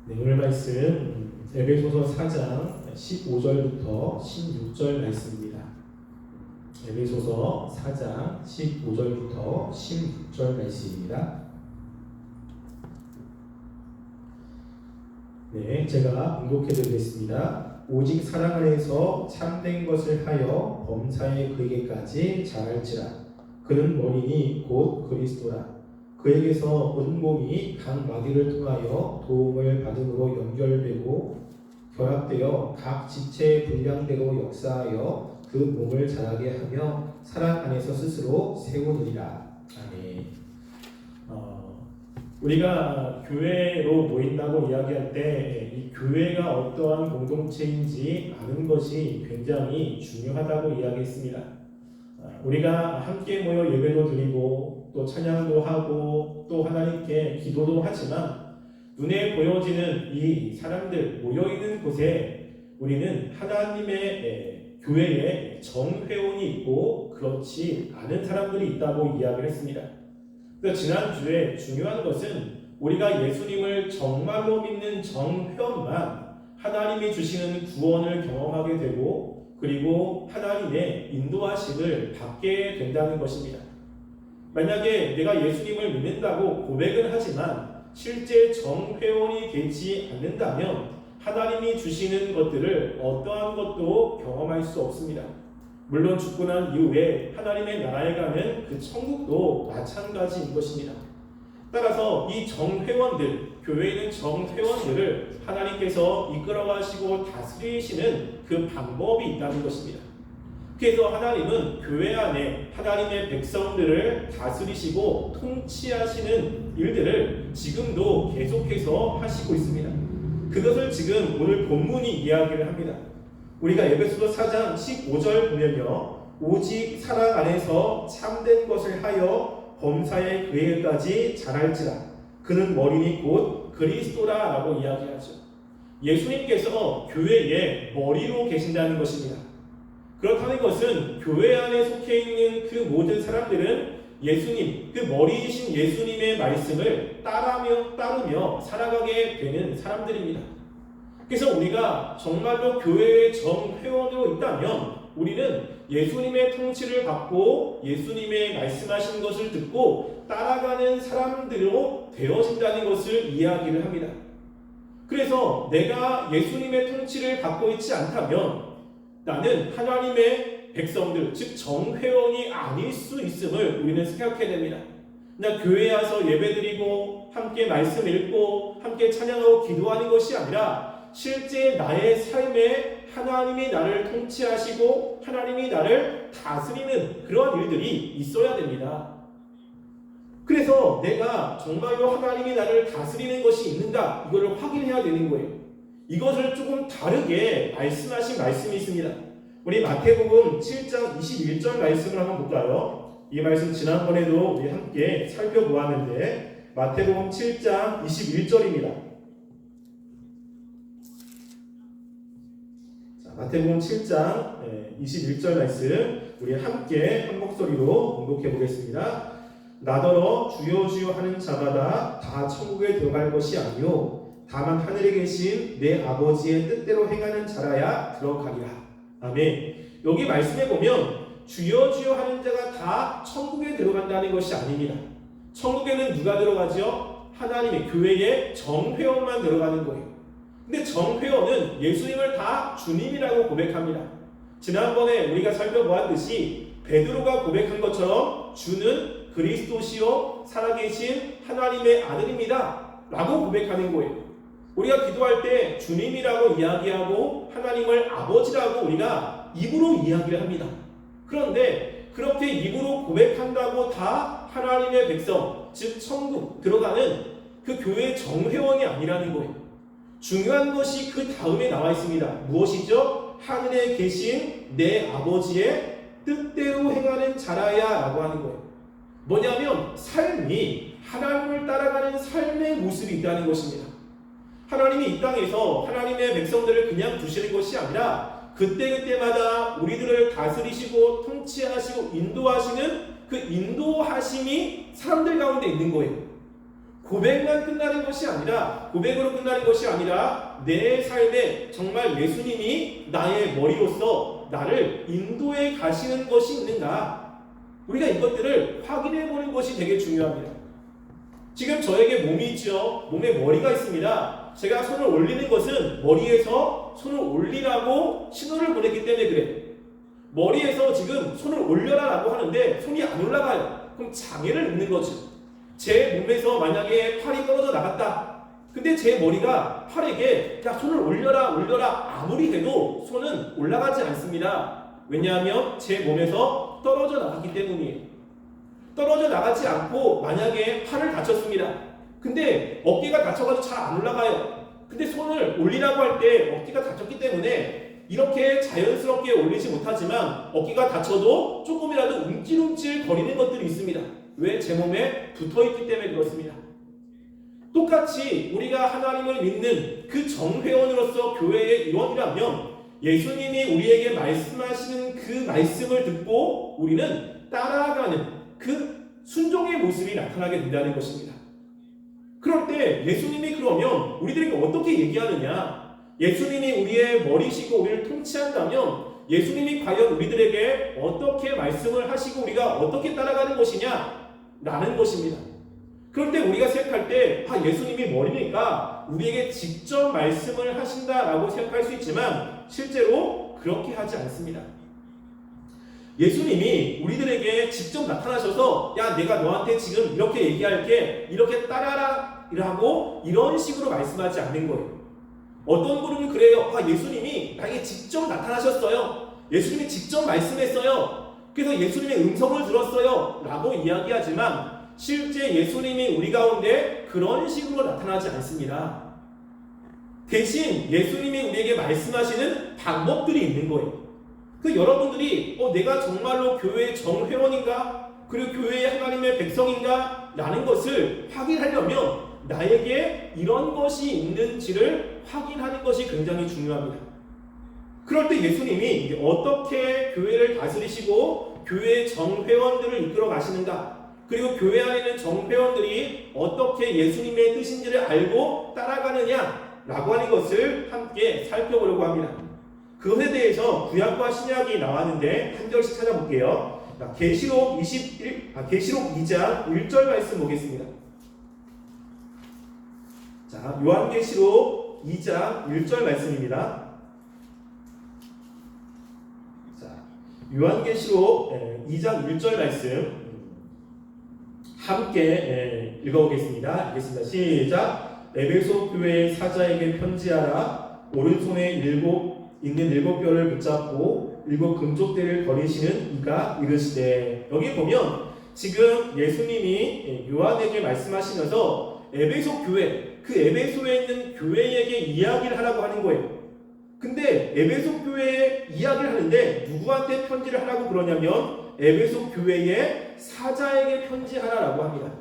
네, 오늘 말씀 에베소서 4장 15절부터 16절 말씀입니다. 에베소서 4장 15절부터 16절 말씀입니다. 네, 제가 봉독해 드리겠습니다. 오직 사랑 안에서 참된 것을 하여 범사에 그에게까지 자랄지라. 그는 머리니 곧 그리스도라. 그에게서 온 몸이 각 마디를 통하여 도움을 받음으로 연결되고 결합되어 각 지체의 분량대로 역사하여 그 몸을 자라게 하며 사랑 안에서 스스로 세우느니라. 아멘. 우리가 교회로 모인다고 이야기할 때 이 교회가 어떠한 공동체인지 아는 것이 굉장히 중요하다고 이야기했습니다. 우리가 함께 모여 예배도 드리고 또 찬양도 하고 또 하나님께 기도도 하지만 눈에 보여지는 이 사람들 모여있는 곳에 우리는 하나님의 교회에 정회원이 있고 그렇지 않은 사람들이 있다고 이야기를 했습니다. 그래서 지난주에 중요한 것은 우리가 예수님을 정말로 믿는 정회원만 하나님이 주시는 구원을 경험하게 되고 그리고 하나님의 인도하심을 받게 된다는 것입니다. 만약에 내가 예수님을 믿는다고 고백은 하지만 실제 정회원이 되지 않는다면 하나님이 주시는 것들을 어떠한 것도 경험할 수 없습니다. 물론 죽고 난 이후에 하나님의 나라에 가는 그 천국도 마찬가지인 것입니다. 따라서 이 정회원들, 교회에 있는 정회원들을 하나님께서 이끌어가시고 다스리시는 그 방법이 있다는 것입니다. 그래서 하나님은 교회 안에 하나님의 백성들을 다스리시고 통치하시는 일들을 지금도 계속해서 하시고 있습니다. 그것을 지금 오늘 본문이 이야기를 합니다. 우리가 에베소서 4장 15절 보면요, 오직 사랑 안에서 참된 것을 하여 범사에 그에게까지 자랄지라. 그는 머리니 곧 그리스도라 라고 이야기하죠. 예수님께서 교회의 머리로 계신다는 것입니다. 그렇다는 것은 교회 안에 속해 있는 그 모든 사람들은 예수님, 그 머리이신 예수님의 말씀을 따르며 살아가게 되는 사람들입니다. 그래서 우리가 정말로 교회의 정회원으로 있다면 우리는 예수님의 통치를 받고 예수님의 말씀하신 것을 듣고 따라가는 사람들로 되어진다는 것을 이야기를 합니다. 그래서 내가 예수님의 통치를 받고 있지 않다면 나는 하나님의 백성들, 즉 정회원이 아닐 수 있음을 우리는 생각해야 됩니다. 그냥 교회에 와서 예배드리고 함께 말씀 읽고 함께 찬양하고 기도하는 것이 아니라 실제 나의 삶에 하나님이 나를 통치하시고 하나님이 나를 다스리는 그런 일들이 있어야 됩니다. 그래서 내가 정말로 하나님이 나를 다스리는 것이 있는가 이거를 확인해야 되는 거예요. 이것을 조금 다르게 말씀하신 말씀이 있습니다. 우리 마태복음 7장 21절 말씀을 한번 볼까요? 이 말씀 지난번에도 우리 함께 살펴보았는데 마태복음 7장 21절입니다. 마태복음 7장 21절 말씀 우리 함께 한 목소리로 봉독해 보겠습니다. 나더러 주여 주여 하는 자마다 다 천국에 들어갈 것이 아니요 다만 하늘에 계신 내 아버지의 뜻대로 행하는 자라야 들어가리라. 아멘. 여기 말씀해 보면 주여 주여 하는 자가 다 천국에 들어간다는 것이 아닙니다. 천국에는 누가 들어가죠? 하나님의 교회의 정회원만 들어가는 거예요. 근데 정회원은 예수님을 다 주님이라고 고백합니다. 지난번에 우리가 살펴보았듯이 베드로가 고백한 것처럼 주는 그리스도시요 살아계신 하나님의 아들입니다 라고 고백하는 거예요. 우리가 기도할 때 주님이라고 이야기하고 하나님을 아버지라고 우리가 입으로 이야기를 합니다. 그런데 그렇게 입으로 고백한다고 다 하나님의 백성, 즉 천국 들어가는 그 교회의 정회원이 아니라는 거예요. 중요한 것이 그 다음에 나와 있습니다. 무엇이죠? 하늘에 계신 내 아버지의 뜻대로 행하는 자라야 라고 하는 거예요. 뭐냐면 삶이 하나님을 따라가는 삶의 모습이 있다는 것입니다. 하나님이 이 땅에서 하나님의 백성들을 그냥 두시는 것이 아니라 그때그때마다 우리들을 다스리시고 통치하시고 인도하시는 그 인도하심이 사람들 가운데 있는 거예요. 고백만 끝나는 것이 아니라, 고백으로 끝나는 것이 아니라 내 삶에 정말 예수님이 나의 머리로서 나를 인도해 가시는 것이 있는가, 우리가 이것들을 확인해 보는 것이 되게 중요합니다. 지금 저에게 몸이 있죠. 몸에 머리가 있습니다. 제가 손을 올리는 것은 머리에서 손을 올리라고 신호를 보냈기 때문에 그래. 머리에서 지금 손을 올려라 라고 하는데 손이 안 올라가요. 그럼 장애를 입는 거죠. 제 몸에서 만약에 팔이 떨어져 나갔다. 근데 제 머리가 팔에게 야 손을 올려라 아무리 해도 손은 올라가지 않습니다. 왜냐하면 제 몸에서 떨어져 나갔기 때문이에요. 떨어져 나가지 않고 만약에 팔을 다쳤습니다. 근데 어깨가 다쳐가지고 잘 안 올라가요. 근데 손을 올리라고 할 때 어깨가 다쳤기 때문에 이렇게 자연스럽게 올리지 못하지만 어깨가 다쳐도 조금이라도 움찔움찔 거리는 것들이 있습니다. 왜? 제 몸에 붙어있기 때문에 그렇습니다. 똑같이 우리가 하나님을 믿는 그 정회원으로서 교회의 일원이라면 예수님이 우리에게 말씀하시는 그 말씀을 듣고 우리는 따라가는 그 순종의 모습이 나타나게 된다는 것입니다. 그럴 때 예수님이 그러면 우리들에게 어떻게 얘기하느냐? 예수님이 우리의 머리시고 우리를 통치한다면 예수님이 과연 우리들에게 어떻게 말씀을 하시고 우리가 어떻게 따라가는 것이냐? 라는 것입니다. 그럴 때 우리가 생각할 때 예수님이 머리니까 우리에게 직접 말씀을 하신다라고 생각할 수 있지만 실제로 그렇게 하지 않습니다. 예수님이 우리들에게 직접 나타나셔서 야 내가 너한테 지금 이렇게 얘기할게 이렇게 따라라 라고 이런 식으로 말씀하지 않는 거예요. 어떤 분은 그래요. 예수님이 나에게 직접 나타나셨어요. 예수님이 직접 말씀했어요. 그래서 예수님의 음성을 들었어요 라고 이야기하지만 실제 예수님이 우리 가운데 그런 식으로 나타나지 않습니다. 대신 예수님이 우리에게 말씀하시는 방법들이 있는 거예요. 여러분들이 내가 정말로 교회의 정회원인가? 그리고 교회의 하나님의 백성인가? 라는 것을 확인하려면 나에게 이런 것이 있는지를 확인하는 것이 굉장히 중요합니다. 그럴 때 예수님이 어떻게 교회를 다스리시고 교회의 정회원들을 이끌어 가시는가, 그리고 교회 안에 있는 정회원들이 어떻게 예수님의 뜻인지를 알고 따라가느냐 라고 하는 것을 함께 살펴보려고 합니다. 그것에 대해서 구약과 신약이 나왔는데 한 절씩 찾아볼게요. 계시록 2장 1절 말씀 보겠습니다. 자, 요한계시록 2장 1절 말씀입니다. 요한계시록 2장 1절 말씀 함께 읽어보겠습니다. 읽겠습니다. 시작. 에베소 교회 사자에게 편지하라. 오른손에 있는 일곱 뼈를 붙잡고 일곱 금족대를 거리시는 이가 이르시되. 여기 보면 지금 예수님이 요한에게 말씀하시면서 에베소 교회, 그 에베소에 있는 교회에게 이야기를 하라고 하는 거예요. 근데 에베소 교회에 이야기를 하는데 누구한테 편지를 하라고 그러냐면 에베소 교회의 사자에게 편지하라라고 합니다.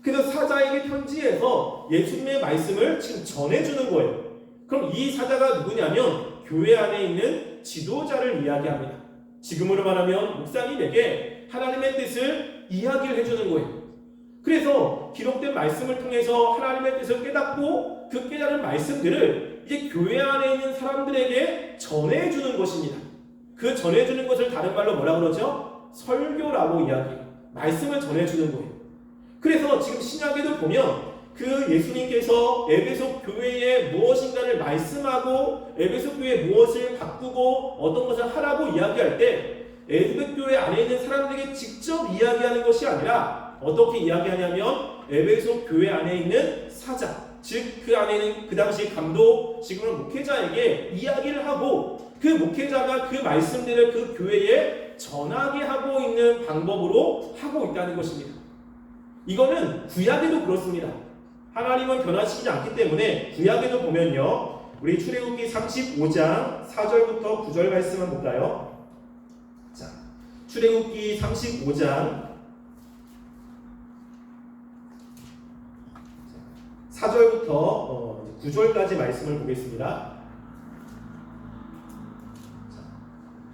그래서 사자에게 편지해서 예수님의 말씀을 지금 전해주는 거예요. 그럼 이 사자가 누구냐면 교회 안에 있는 지도자를 이야기합니다. 지금으로 말하면 목사님에게 하나님의 뜻을 이야기를 해주는 거예요. 그래서 기록된 말씀을 통해서 하나님의 뜻을 깨닫고 그 깨달은 말씀들을 이제 교회 안에 있는 사람들에게 전해주는 것입니다. 그 전해주는 것을 다른 말로 뭐라 그러죠? 설교라고 이야기해요. 말씀을 전해주는 거예요. 그래서 지금 신약에도 보면 그 예수님께서 에베소 교회에 무엇인가를 말씀하고 에베소 교회에 무엇을 바꾸고 어떤 것을 하라고 이야기할 때 에베소 교회 안에 있는 사람들에게 직접 이야기하는 것이 아니라 어떻게 이야기하냐면 에베소 교회 안에 있는 사자, 즉 그 안에 있는 그 당시 감독, 지금은 목회자에게 이야기를 하고 그 목회자가 그 말씀들을 그 교회에 전하게 하고 있는 방법으로 하고 있다는 것입니다. 이거는 구약에도 그렇습니다. 하나님은 변화시키지 않기 때문에 구약에도 보면요, 우리 출애굽기 35장 4절부터 9절 말씀 한번 볼까요? 자, 출애굽기 35장 4절부터 9절까지 말씀을 보겠습니다.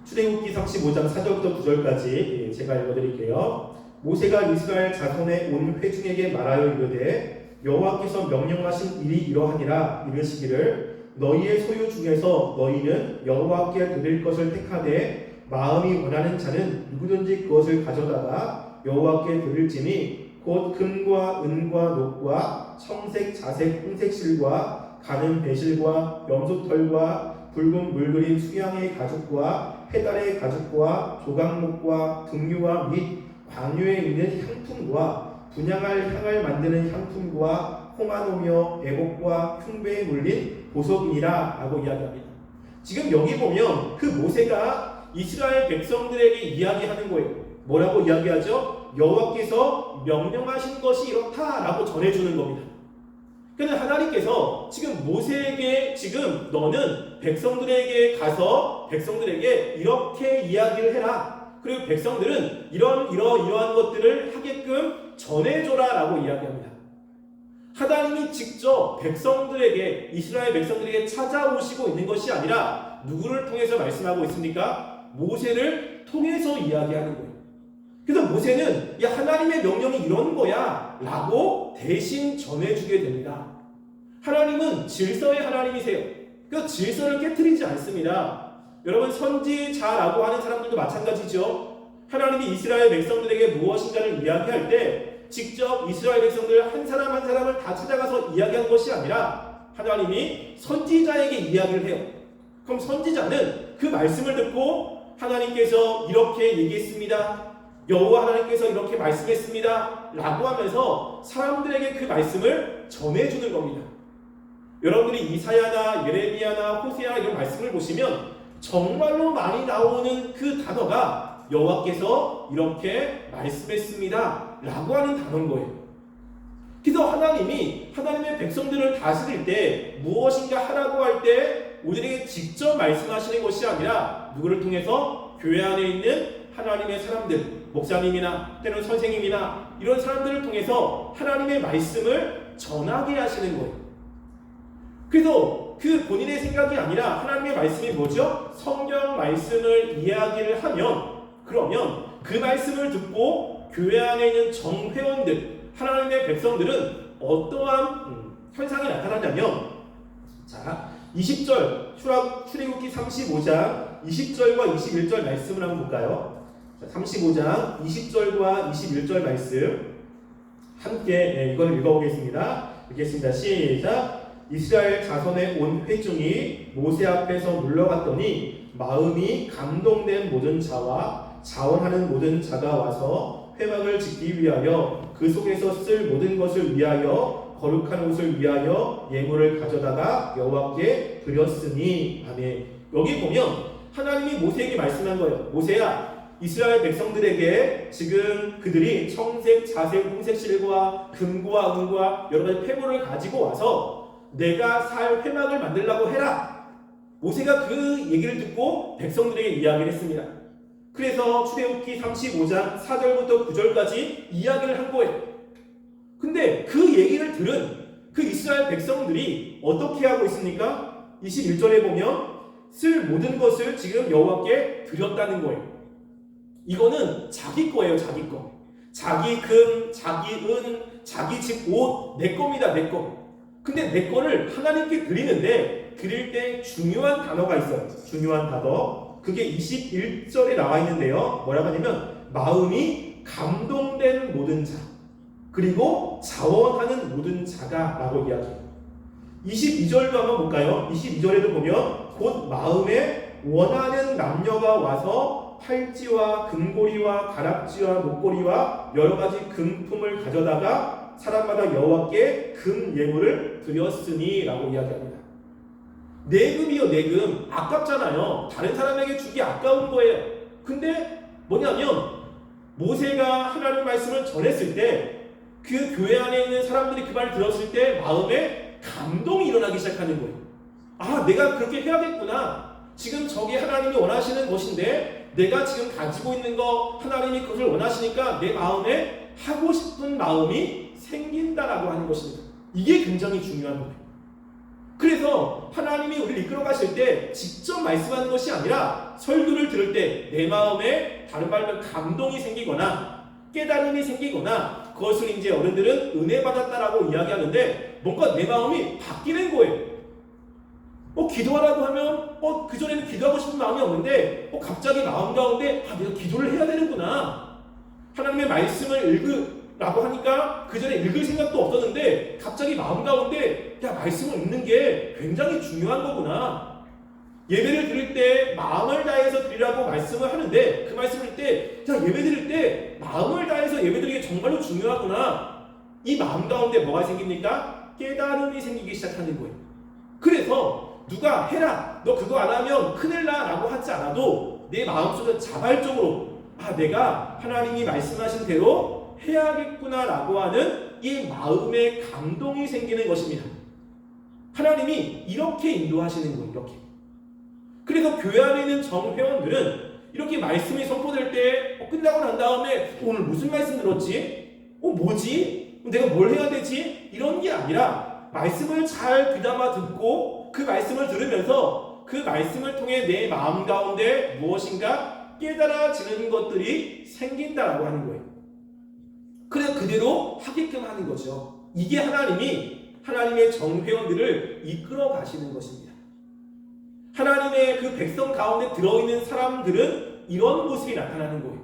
출애굽기 35장 4절부터 9절까지 제가 읽어드릴게요. 모세가 이스라엘 자손의 온 회중에게 말하여 이르되 여호와께서 명령하신 일이 이러하니라 이르시기를 너희의 소유 중에서 너희는 여호와께 드릴 것을 택하되 마음이 원하는 자는 누구든지 그것을 가져다가 여호와께 드릴지니 곧 금과 은과 녹과 청색, 자색, 홍색 실과 가는 배실과 염소털과 붉은 물들인 수양의 가죽과 해달의 가죽과 조각목과 등유와 및 관유에 있는 향품과 분향할 향을 만드는 향품과 홍아노며 애복과 흉배에 물린 보석이니라 라고 이야기합니다. 지금 여기 보면 그 모세가 이스라엘 백성들에게 이야기하는 거예요. 뭐라고 이야기하죠? 여호와께서 명령하신 것이 이렇다라고 전해주는 겁니다. 그런데 하나님께서 지금 모세에게 지금 너는 백성들에게 가서 백성들에게 이렇게 이야기를 해라. 그리고 백성들은 이러한 것들을 하게끔 전해줘라라고 이야기합니다. 하나님이 직접 백성들에게 이스라엘 백성들에게 찾아오시고 있는 것이 아니라 누구를 통해서 말씀하고 있습니까? 모세를 통해서 이야기하는 거예요. 그래서 모세는 야 하나님의 명령이 이런 거야 라고 대신 전해주게 됩니다. 하나님은 질서의 하나님이세요. 그래서 질서를 깨트리지 않습니다. 여러분 선지자라고 하는 사람들도 마찬가지죠. 하나님이 이스라엘 백성들에게 무엇인가를 이야기할 때 직접 이스라엘 백성들 한 사람 한 사람을 다 찾아가서 이야기한 것이 아니라 하나님이 선지자에게 이야기를 해요. 그럼 선지자는 그 말씀을 듣고 하나님께서 이렇게 얘기했습니다. 여호와 하나님께서 이렇게 말씀했습니다 라고 하면서 사람들에게 그 말씀을 전해주는 겁니다. 여러분들이 이사야나 예레미야나 호세아 이런 말씀을 보시면 정말로 많이 나오는 그 단어가 여호와께서 이렇게 말씀했습니다 라고 하는 단어인 거예요. 그래서 하나님이 하나님의 백성들을 다스릴 때 무엇인가 하라고 할 때 우리에게 직접 말씀하시는 것이 아니라 누구를 통해서 교회 안에 있는 하나님의 사람들, 목사님이나 때로는 선생님이나 이런 사람들을 통해서 하나님의 말씀을 전하게 하시는 거예요. 그래서 그 본인의 생각이 아니라 하나님의 말씀이 뭐죠? 성경 말씀을 이야기를 하면 그러면 그 말씀을 듣고 교회 안에 있는 정회원들, 하나님의 백성들은 어떠한 현상이 나타나냐면 자 20절 출애굽기 35장 20절과 21절 말씀을 한번 볼까요? 35장 20절과 21절 말씀 함께 이걸 읽어보겠습니다. 읽겠습니다. 시작. 이스라엘 자손의 온 회중이 모세 앞에서 물러갔더니 마음이 감동된 모든 자와 자원하는 모든 자가 와서 회막을 짓기 위하여 그 속에서 쓸 모든 것을 위하여 거룩한 옷을 위하여 예물을 가져다가 여호와께 드렸으니 아멘. 여기 보면 하나님이 모세에게 말씀한 거예요. 모세야, 이스라엘 백성들에게 지금 그들이 청색, 자색, 홍색 실과 금과 은과 여러 가지 폐물을 가지고 와서 내가 살 회막을 만들라고 해라. 모세가 그 얘기를 듣고 백성들에게 이야기를 했습니다. 그래서 출애굽기 35장 4절부터 9절까지 이야기를 한 거예요. 근데 그 얘기를 들은 그 이스라엘 백성들이 어떻게 하고 있습니까? 21절에 보면 쓸 모든 것을 지금 여호와께 드렸다는 거예요. 이거는 자기 거예요, 자기 거. 자기 금, 자기 은, 자기 집 옷, 내 겁니다, 내 거. 근데 내 거를 하나님께 드리는데 드릴 때 중요한 단어가 있어요. 중요한 단어. 그게 21절에 나와 있는데요. 뭐라고 하냐면 마음이 감동된 모든 자 그리고 자원하는 모든 자가 라고 이야기해요. 22절도 한번 볼까요? 22절에도 보면 곧 마음에 원하는 남녀가 와서 팔찌와 금고리와 가락지와 목고리와 여러 가지 금품을 가져다가 사람마다 여호와께 금 예물을 드렸으니 라고 이야기합니다. 내금이요, 내금. 아깝잖아요. 다른 사람에게 주기 아까운 거예요. 근데 뭐냐면 모세가 하나님 말씀을 전했을 때 그 교회 안에 있는 사람들이 그 말을 들었을 때 마음에 감동이 일어나기 시작하는 거예요. 아, 내가 그렇게 해야겠구나. 지금 저게 하나님이 원하시는 것인데 내가 지금 가지고 있는 거 하나님이 그것을 원하시니까 내 마음에 하고 싶은 마음이 생긴다라고 하는 것입니다. 이게 굉장히 중요한 거예요. 그래서 하나님이 우리를 이끌어 가실 때 직접 말씀하는 것이 아니라 설교를 들을 때 내 마음에 다른 말로 감동이 생기거나 깨달음이 생기거나 그것을 이제 어른들은 은혜 받았다라고 이야기하는데 뭔가 내 마음이 바뀌는 거예요. 기도하라고 하면 그전에는 기도하고 싶은 마음이 없는데 갑자기 마음 가운데 내가 기도를 해야 되는구나. 하나님의 말씀을 읽으라고 하니까 그전에 읽을 생각도 없었는데 갑자기 마음 가운데 말씀을 읽는 게 굉장히 중요한 거구나. 예배를 드릴 때 마음을 다해서 드리라고 말씀을 하는데 그 말씀을 때 예배 드릴 때 마음을 다해서 예배 드리는 게 정말로 중요하구나. 이 마음 가운데 뭐가 생깁니까? 깨달음이 생기기 시작하는 거예요. 그래서 누가 해라, 너 그거 안 하면 큰일 나 라고 하지 않아도 내 마음속에 자발적으로 내가 하나님이 말씀하신 대로 해야겠구나 라고 하는 이 마음의 감동이 생기는 것입니다. 하나님이 이렇게 인도하시는 거예요. 이렇게. 그래서 교회 안에 있는 정회원들은 이렇게 말씀이 선포될 때 끝나고 난 다음에 오늘 무슨 말씀 들었지? 뭐지? 내가 뭘 해야 되지? 이런 게 아니라 말씀을 잘 귀담아 듣고 그 말씀을 들으면서 그 말씀을 통해 내 마음 가운데 무엇인가 깨달아지는 것들이 생긴다라고 하는 거예요. 그래서 그대로 하게끔 하는 거죠. 이게 하나님의 정회원들을 이끌어 가시는 것입니다. 하나님의 그 백성 가운데 들어있는 사람들은 이런 모습이 나타나는 거예요.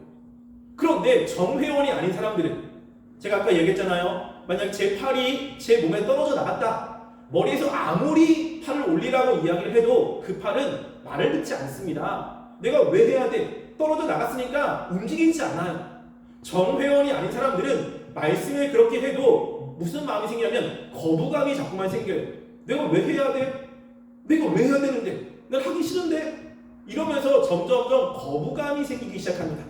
그런데 정회원이 아닌 사람들은 제가 아까 얘기했잖아요. 만약 제 팔이 제 몸에 떨어져 나갔다. 머리에서 아무리 팔을 올리라고 이야기를 해도 그 팔은 말을 듣지 않습니다. 내가 왜 해야 돼? 떨어져 나갔으니까 움직이지 않아요. 정회원이 아닌 사람들은 말씀을 그렇게 해도 무슨 마음이 생기냐면 거부감이 자꾸만 생겨요. 내가 왜 해야 돼? 내가 왜 해야 되는데? 난 하기 싫은데? 이러면서 점점점 거부감이 생기기 시작합니다.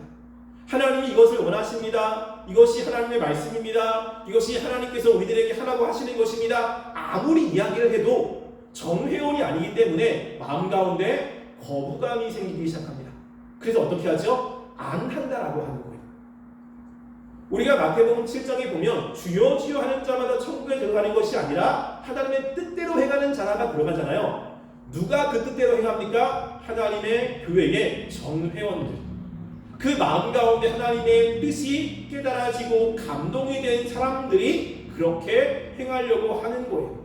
하나님이 이것을 원하십니다. 이것이 하나님의 말씀입니다. 이것이 하나님께서 우리들에게 하라고 하시는 것입니다. 아무리 이야기를 해도 정회원이 아니기 때문에 마음 가운데 거부감이 생기기 시작합니다. 그래서 어떻게 하죠? 안 한다라고 하는 거예요. 우리가 마태복음 7장에 보면 주여 주여 하는 자마다 천국에 들어가는 것이 아니라 하나님의 뜻대로 행하는 자가 들어가잖아요. 누가 그 뜻대로 행합니까? 하나님의 교회의 정회원들. 그 마음 가운데 하나님의 뜻이 깨달아지고 감동이 된 사람들이 그렇게 행하려고 하는 거예요.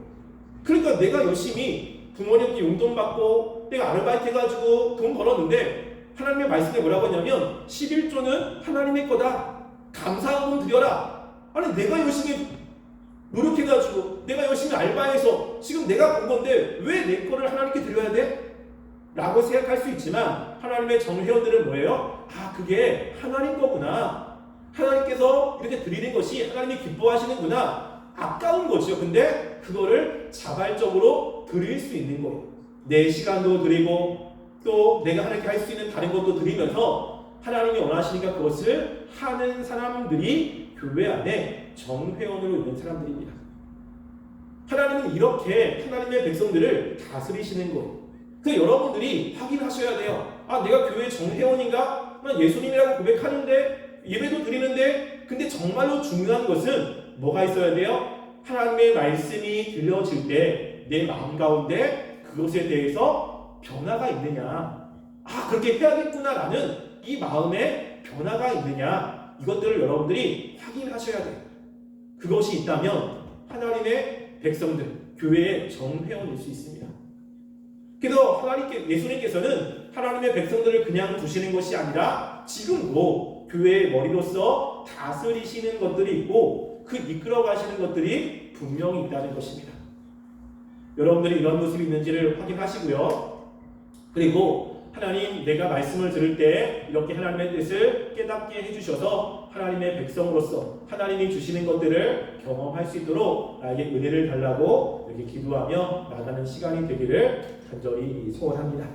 그러니까 내가 열심히 부모님께 용돈 받고 내가 아르바이트 해가지고 돈 벌었는데 하나님의 말씀에 뭐라고 하냐면 11조는 하나님의 거다. 감사한 돈 드려라. 아니 내가 열심히 노력해가지고 내가 열심히 알바해서 지금 내가 본 건데 왜 내 거를 하나님께 드려야 돼? 라고 생각할 수 있지만 하나님의 정회원들은 뭐예요? 그게 하나님 거구나. 하나님께서 이렇게 드리는 것이 하나님이 기뻐하시는구나. 아까운 거죠. 근데 그거를 자발적으로 드릴 수 있는 거예요. 내 시간도 드리고 또 내가 하나님께 할 수 있는 다른 것도 드리면서 하나님이 원하시니까 그것을 하는 사람들이 교회 안에 정회원으로 있는 사람들입니다. 하나님은 이렇게 하나님의 백성들을 다스리시는 거예요. 그래서 여러분들이 확인하셔야 돼요. 내가 교회 정회원인가? 난 예수님이라고 고백하는데 예배도 드리는데 근데 정말로 중요한 것은 뭐가 있어야 돼요? 하나님의 말씀이 들려질 때 내 마음 가운데 그것에 대해서 변화가 있느냐, 그렇게 해야겠구나라는 이 마음에 변화가 있느냐, 이것들을 여러분들이 확인하셔야 돼요. 그것이 있다면 하나님의 백성들, 교회의 정회원일 수 있습니다. 그래서 예수님께서는 하나님의 백성들을 그냥 두시는 것이 아니라 지금도 교회의 머리로서 다스리시는 것들이 있고 그 이끌어 가시는 것들이 분명히 있다는 것입니다. 여러분들이 이런 모습이 있는지를 확인하시고요. 그리고 하나님, 내가 말씀을 들을 때 이렇게 하나님의 뜻을 깨닫게 해주셔서 하나님의 백성으로서 하나님이 주시는 것들을 경험할 수 있도록 나에게 은혜를 달라고 이렇게 기도하며 나가는 시간이 되기를 간절히 소원합니다.